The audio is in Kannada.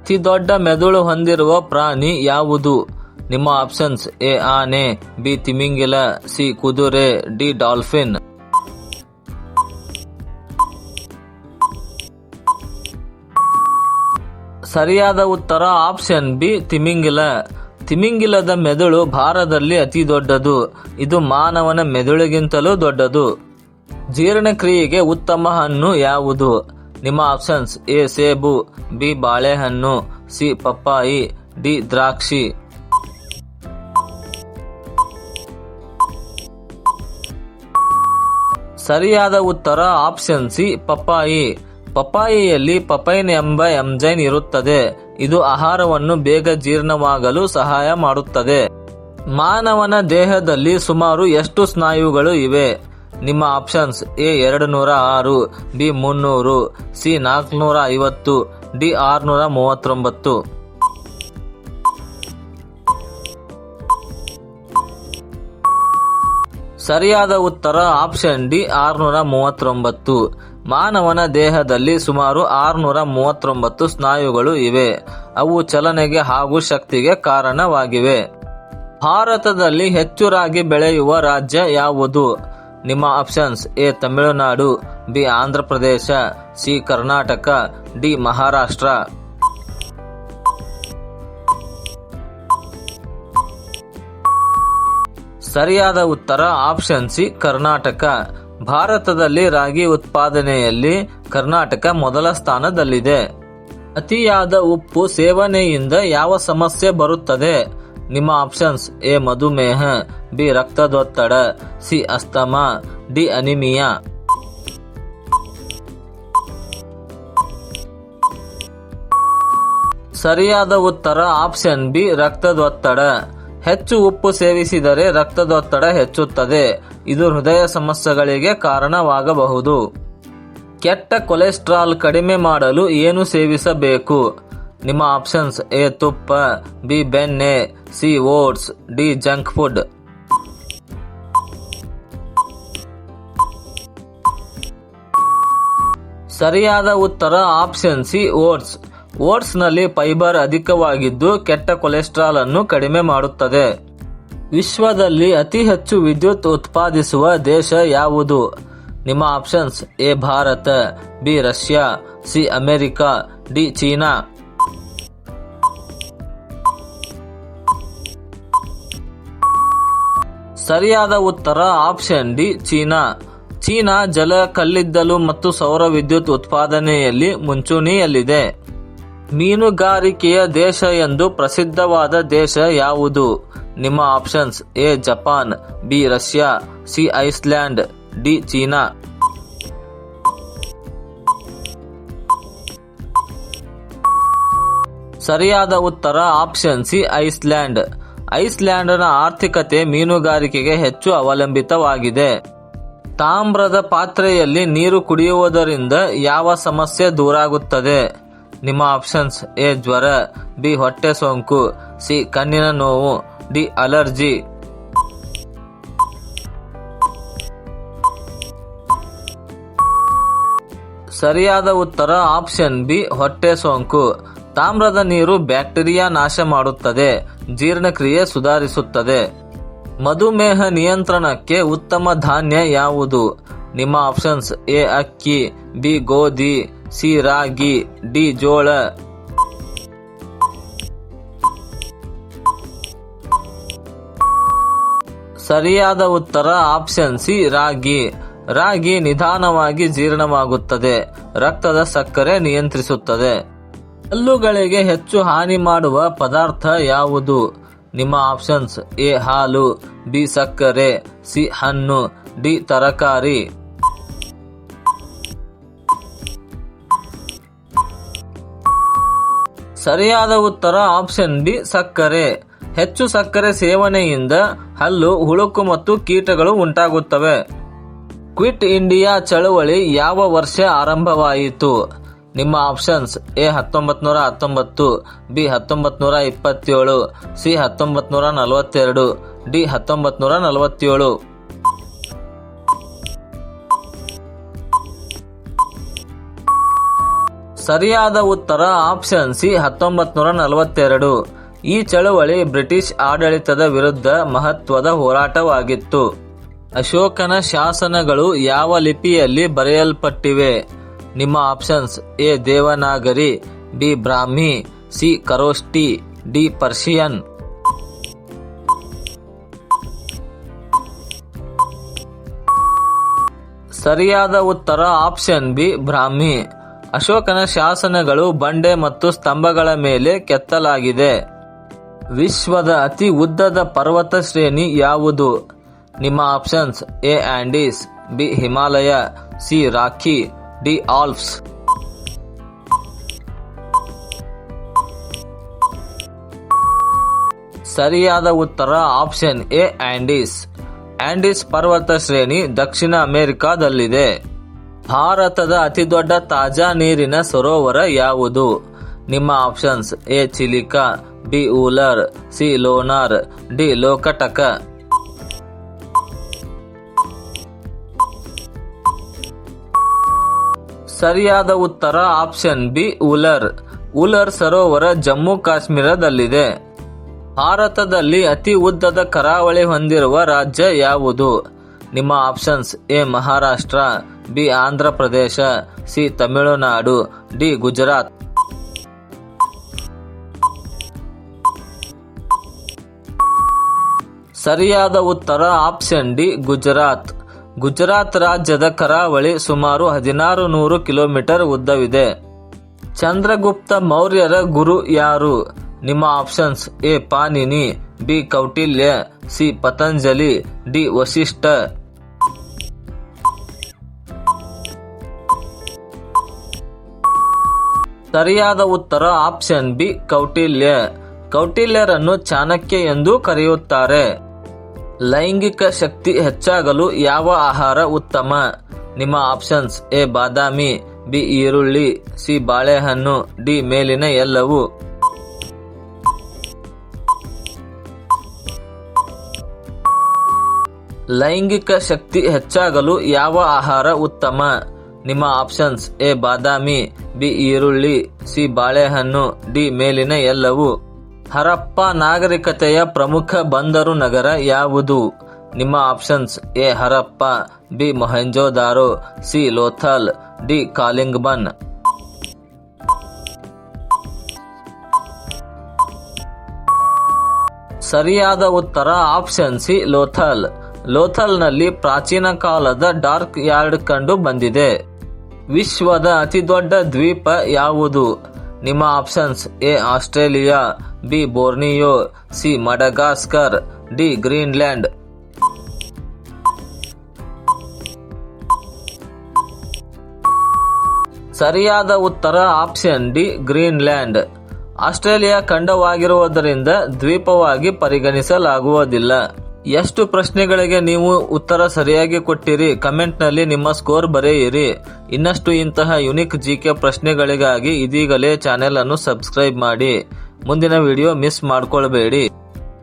ಅತಿ ದೊಡ್ಡ ಮೆದುಳು ಹೊಂದಿರುವ ಪ್ರಾಣಿ ಯಾವುದು? ನಿಮ್ಮ ಆಪ್ಷನ್ಸ್: ಎ ಆನೆ, ಬಿ ತಿಮಿಂಗಿಲ, ಸಿ ಕುದುರೆ, ಡಿ ಡಾಲ್ಫಿನ್. ಸರಿಯಾದ ಉತ್ತರ ಆಪ್ಷನ್ ಬಿ ತಿಮಿಂಗಿಲ. ತಿಮಿಂಗಿಲದ ಮೆದುಳು ಭಾರತದಲ್ಲಿ ಅತಿ ದೊಡ್ಡದು. ಇದು ಮಾನವನ ಮೆದುಳಿಗಿಂತಲೂ ದೊಡ್ಡದು. ಜೀರ್ಣಕ್ರಿಯೆಗೆ ಉತ್ತಮ ಹಣ್ಣು ಯಾವುದು? ನಿಮ್ಮ ಆಪ್ಷನ್ಸ್: ಎ ಸೇಬು, ಬಿ ಬಾಳೆಹಣ್ಣು, ಸಿ ಪಪ್ಪಾಯಿ, ಡಿ ದ್ರಾಕ್ಷಿ. ಸರಿಯಾದ ಉತ್ತರ ಆಪ್ಷನ್ ಸಿ ಪಪ್ಪಾಯಿ. ಪಪ್ಪಾಯಿಯಲ್ಲಿ ಪಪೈನ್ ಎಂಬ ಎಂಜೈಮ್ ಇರುತ್ತದೆ. ಇದು ಆಹಾರವನ್ನು ಬೇಗ ಜೀರ್ಣವಾಗಲು ಸಹಾಯ ಮಾಡುತ್ತದೆ. ಮಾನವನ ದೇಹದಲ್ಲಿ ಸುಮಾರು ಎಷ್ಟು ಸ್ನಾಯುಗಳು ಇವೆ? ನಿಮ್ಮ options: A 206, B 300, C 450, D 639. ಸರಿಯಾದ ಉತ್ತರ ಆಪ್ಷನ್ ಡಿ 639. ಮಾನವನ ದೇಹದಲ್ಲಿ ಸುಮಾರು 639 ಸ್ನಾಯುಗಳು ಇವೆ. ಅವು ಚಲನೆಗೆ ಹಾಗೂ ಶಕ್ತಿಗೆ ಕಾರಣವಾಗಿವೆ. ಭಾರತದಲ್ಲಿ ಹೆಚ್ಚು ರಾಗಿ ಬೆಳೆಯುವ ರಾಜ್ಯ ಯಾವುದು? ನಿಮ್ಮ options: A Tamil Nadu, B Andhra Pradesh, C Karnataka, D Maharashtra. ಸರಿಯಾದ ಉತ್ತರ ಆಪ್ಷನ್ ಸಿ ಕರ್ನಾಟಕ. ಭಾರತದಲ್ಲಿ ರಾಗಿ ಉತ್ಪಾದನೆಯಲ್ಲಿ ಕರ್ನಾಟಕ ಮೊದಲ ಸ್ಥಾನದಲ್ಲಿದೆ. ಅತಿಯಾದ ಉಪ್ಪು ಸೇವನೆಯಿಂದ ಯಾವ ಸಮಸ್ಯೆ ಬರುತ್ತದೆ? ನಿಮ್ಮ ಆಪ್ಷನ್ಸ್: ಎ ಮಧುಮೇಹ, ಬಿ ರಕ್ತದೊತ್ತಡ, ಸಿ ಅಸ್ತಮಾ, ಡಿ ಅನಿಮಿಯಾ. ಸರಿಯಾದ ಉತ್ತರ ಆಪ್ಷನ್ ಬಿ ರಕ್ತದೊತ್ತಡ. ಹೆಚ್ಚು ಉಪ್ಪು ಸೇವಿಸಿದರೆ ರಕ್ತದೊತ್ತಡ ಹೆಚ್ಚುತ್ತದೆ. ಇದು ಹೃದಯ ಸಮಸ್ಯೆಗಳಿಗೆ ಕಾರಣವಾಗಬಹುದು. ಕೆಟ್ಟ ಕೊಲೆಸ್ಟ್ರಾಲ್ ಕಡಿಮೆ ಮಾಡಲು ಏನು ಸೇವಿಸಬೇಕು? ನಿಮ್ಮ ಆಪ್ಷನ್ಸ್: ಎ ತುಪ್ಪ, ಬಿ ಬೆಣ್ಣೆ, C oats, D junk food. ಸರಿಯಾದ ಉತ್ತರ ಆಪ್ಷನ್ ಸಿ ಓಟ್ಸ್. ಓಟ್ಸ್ನಲ್ಲಿ ಫೈಬರ್ ಅಧಿಕವಾಗಿದ್ದು ಕೆಟ್ಟ ಕೊಲೆಸ್ಟ್ರಾಲ್ ಅನ್ನು ಕಡಿಮೆ ಮಾಡುತ್ತದೆ. ವಿಶ್ವದಲ್ಲಿ ಅತಿ ಹೆಚ್ಚು ವಿದ್ಯುತ್ ಉತ್ಪಾದಿಸುವ ದೇಶ ಯಾವುದು? ನಿಮ್ಮ options: A Bharat, B Russia, C America, D China. ಸರಿಯಾದ ಉತ್ತರ ಆಪ್ಷನ್ ಡಿ ಚೀನಾ. ಚೀನಾ ಜಲ, ಕಲ್ಲಿದ್ದಲು ಮತ್ತು ಸೌರ ವಿದ್ಯುತ್ ಉತ್ಪಾದನೆಯಲ್ಲಿ ಮುಂಚೂಣಿಯಲ್ಲಿದೆ. ಮೀನುಗಾರಿಕೆಯ ದೇಶ ಎಂದು ಪ್ರಸಿದ್ಧವಾದ ದೇಶ ಯಾವುದು? ನಿಮ್ಮ options: A Japan, B Russia, C Iceland, D China. ಸರಿಯಾದ ಉತ್ತರ ಆಪ್ಷನ್ ಸಿ ಐಸ್ಲ್ಯಾಂಡ್. ಐಸ್ಲ್ಯಾಂಡ್ನ ಆರ್ಥಿಕತೆ ಮೀನುಗಾರಿಕೆಗೆ ಹೆಚ್ಚು ಅವಲಂಬಿತವಾಗಿದೆ. ತಾಮ್ರದ ಪಾತ್ರೆಯಲ್ಲಿ ನೀರು ಕುಡಿಯುವುದರಿಂದ ಯಾವ ಸಮಸ್ಯೆ ದೂರಾಗುತ್ತದೆ? ನಿಮ್ಮ ಆಪ್ಷನ್ಸ್: ಎ ಜ್ವರ, ಬಿ ಹೊಟ್ಟೆ ಸೋಂಕು, ಸಿ ಕಣ್ಣಿನ ನೋವು, ಡಿ ಅಲರ್ಜಿ. ಸರಿಯಾದ ಉತ್ತರ ಆಪ್ಷನ್ ಬಿ ಹೊಟ್ಟೆ ಸೋಂಕು. ತಾಮ್ರದ ನೀರು ಬ್ಯಾಕ್ಟೀರಿಯಾ ನಾಶ ಮಾಡುತ್ತದೆ, ಜೀರ್ಣಕ್ರಿಯೆ ಸುಧಾರಿಸುತ್ತದೆ. ಮಧುಮೇಹ ನಿಯಂತ್ರಣಕ್ಕೆ ಉತ್ತಮ ಧಾನ್ಯ ಯಾವುದು? ನಿಮ್ಮ ಆಪ್ಷನ್ಸ್: ಎ ಅಕ್ಕಿ, ಬಿ ಗೋಧಿ, ಸಿ ರಾಗಿ, ಡಿ ಜೋಳ. ಸರಿಯಾದ ಉತ್ತರ ಆಪ್ಷನ್ ಸಿ ರಾಗಿ. ರಾಗಿ ನಿಧಾನವಾಗಿ ಜೀರ್ಣವಾಗುತ್ತದೆ, ರಕ್ತದ ಸಕ್ಕರೆ ನಿಯಂತ್ರಿಸುತ್ತದೆ. ಹಲ್ಲುಗಳಿಗೆ ಹೆಚ್ಚು ಹಾನಿ ಮಾಡುವ ಪದಾರ್ಥ ಯಾವುದು? ನಿಮ್ಮ ಆಪ್ಷನ್ಸ್: ಎ ಹಾಲು, ಬಿ ಸಕ್ಕರೆ, ಸಿ ಹಣ್ಣು, ಡಿ ತರಕಾರಿ. ಸರಿಯಾದ ಉತ್ತರ ಆಪ್ಷನ್ ಬಿ ಸಕ್ಕರೆ. ಹೆಚ್ಚು ಸಕ್ಕರೆ ಸೇವನೆಯಿಂದ ಹಲ್ಲು ಹುಳುಕು ಮತ್ತು ಕೀಟಗಳು ಉಂಟಾಗುತ್ತವೆ. ಕ್ವಿಟ್ ಇಂಡಿಯಾ ಚಳವಳಿ ಯಾವ ವರ್ಷ ಆರಂಭವಾಯಿತು? ನಿಮ್ಮ options: A 1919, B 1927, C 1942, D 1947. ಸರಿಯಾದ ಉತ್ತರ ಆಪ್ಷನ್ ಸಿ 1942. ಈ ಚಳವಳಿ ಬ್ರಿಟಿಷ್ ಆಡಳಿತದ ವಿರುದ್ಧ ಮಹತ್ವದ ಹೋರಾಟವಾಗಿತ್ತು. ಅಶೋಕನ ಶಾಸನಗಳು ಯಾವ ಲಿಪಿಯಲ್ಲಿ ಬರೆಯಲ್ಪಟ್ಟಿವೆ? ನಿಮ್ಮ options: A Devanagari, B Brahmi, C Kharoshthi, D Persian. ಸರಿಯಾದ ಉತ್ತರ ಆಪ್ಷನ್ ಬಿ ಬ್ರಾಹ್ಮಿ. ಅಶೋಕನ ಶಾಸನಗಳು ಬಂಡೆ ಮತ್ತು ಸ್ತಂಭಗಳ ಮೇಲೆ ಕೆತ್ತಲಾಗಿದೆ. ವಿಶ್ವದ ಅತಿ ಉದ್ದದ ಪರ್ವತ ಶ್ರೇಣಿ ಯಾವುದು? ನಿಮ್ಮ options: A Andes, B Himalaya, C rakhi, D Alps. ಸರಿಯಾದ ಉತ್ತರ ಆಪ್ಷನ್ ಎ ಆಂಡೀಸ್. ಆಂಡೀಸ್ ಪರ್ವತ ಶ್ರೇಣಿ ದಕ್ಷಿಣ ಅಮೆರಿಕಾದಲ್ಲಿದೆ. ಭಾರತದ ಅತಿದೊಡ್ಡ ತಾಜಾ ನೀರಿನ ಸರೋವರ ಯಾವುದು? ನಿಮ್ಮ options: a Chilika, b Wular, c Lonar, d Loktak. ಸರಿಯಾದ ಉತ್ತರ ಆಪ್ಷನ್ ಬಿ ಊಲರ್. ಊಲರ್ ಸರೋವರ ಜಮ್ಮು ಕಾಶ್ಮೀರದಲ್ಲಿದೆ. ಭಾರತದಲ್ಲಿ ಅತಿ ಉದ್ದದ ಕರಾವಳಿ ಹೊಂದಿರುವ ರಾಜ್ಯ ಯಾವುದು? ನಿಮ್ಮ options: A Maharashtra, B Andhra Pradesh, C Tamil Nadu, D Gujarat. ಸರಿಯಾದ ಉತ್ತರ ಆಪ್ಷನ್ ಡಿ ಗುಜರಾತ್. ಗುಜರಾತ್ ರಾಜ್ಯದ ಕರಾವಳಿ ಸುಮಾರು 1600 ಕಿಲೋಮೀಟರ್ ಉದ್ದವಿದೆ. ಚಂದ್ರಗುಪ್ತ ಮೌರ್ಯರ ಗುರು ಯಾರು? ನಿಮ್ಮ options: a Panini, b Kautilya, c Patanjali, d Vashishtha. ಸರಿಯಾದ ಉತ್ತರ ಆಪ್ಷನ್ ಬಿ ಕೌಟಿಲ್ಯ. ಕೌಟಿಲ್ಯರನ್ನು ಚಾಣಕ್ಯ ಎಂದು ಕರೆಯುತ್ತಾರೆ. ಲೈಂಗಿಕ ಶಕ್ತಿ ಹೆಚ್ಚಾಗಲು ಯಾವ ಆಹಾರ ಉತ್ತಮ? ನಿಮ್ಮ ಆಪ್ಷನ್ಸ್: ಎ ಬಾದಾಮಿ, ಬಿ ಈರುಳ್ಳಿ, ಸಿ ಬಾಳೆಹಣ್ಣು, ಡಿ ಮೇಲಿನ ಎಲ್ಲವೂ. ಲೈಂಗಿಕ ಶಕ್ತಿ ಹೆಚ್ಚಾಗಲು ಯಾವ ಆಹಾರ ಉತ್ತಮ? ನಿಮ್ಮ ಆಪ್ಷನ್ಸ್: ಎ ಬಾದಾಮಿ, ಬಿ ಈರುಳ್ಳಿ, ಸಿ ಬಾಳೆಹಣ್ಣು, ಡಿ ಮೇಲಿನ ಎಲ್ಲವೂ. ಹರಪ್ಪ ನಾಗರಿಕತೆಯ ಪ್ರಮುಖ ಬಂದರು ನಗರ ಯಾವುದು? ನಿಮ್ಮ options: a Harappa, b Mohenjodaro, c Lothal, D ಕಾಲಿಂಗ್ಬನ್. ಸರಿಯಾದ ಉತ್ತರ ಆಪ್ಷನ್ ಸಿ ಲೋಥಲ್. ಲೋಥಲ್ನಲ್ಲಿ ಪ್ರಾಚೀನ ಕಾಲದ ಡಾರ್ಕ್ ಯಾರ್ಡ್ ಕಂಡು ಬಂದಿದೆ. ವಿಶ್ವದ ಅತಿದೊಡ್ಡ ದ್ವೀಪ ಯಾವುದು? ನಿಮ್ಮ options: A Australia, B Borneo, C Madagascar, D Greenland. ಸರಿಯಾದ ಉತ್ತರ ಆಪ್ಷನ್ ಡಿ ಗ್ರೀನ್ಲ್ಯಾಂಡ್. ಆಸ್ಟ್ರೇಲಿಯಾ ಖಂಡವಾಗಿರುವುದರಿಂದ ದ್ವೀಪವಾಗಿ ಪರಿಗಣಿಸಲಾಗುವುದಿಲ್ಲ. ಎಷ್ಟು ಪ್ರಶ್ನೆಗಳಿಗೆ ನೀವು ಉತ್ತರ ಸರಿಯಾಗಿ ಕೊಟ್ಟಿರಿ? ಕಮೆಂಟ್ನಲ್ಲಿ ನಿಮ್ಮ ಸ್ಕೋರ್ ಬರೆಯಿರಿ. ಇನ್ನಷ್ಟು ಇಂತಹ ಯುನಿಕ್ ಜಿಕೆ ಪ್ರಶ್ನೆಗಳಿಗಾಗಿ ಇದೀಗಲೇ ಚಾನೆಲ್ ಅನ್ನು ಸಬ್ಸ್ಕ್ರೈಬ್ ಮಾಡಿ. ಮುಂದಿನ ವಿಡಿಯೋ ಮಿಸ್ ಮಾಡಿಕೊಳ್ಳಬೇಡಿ.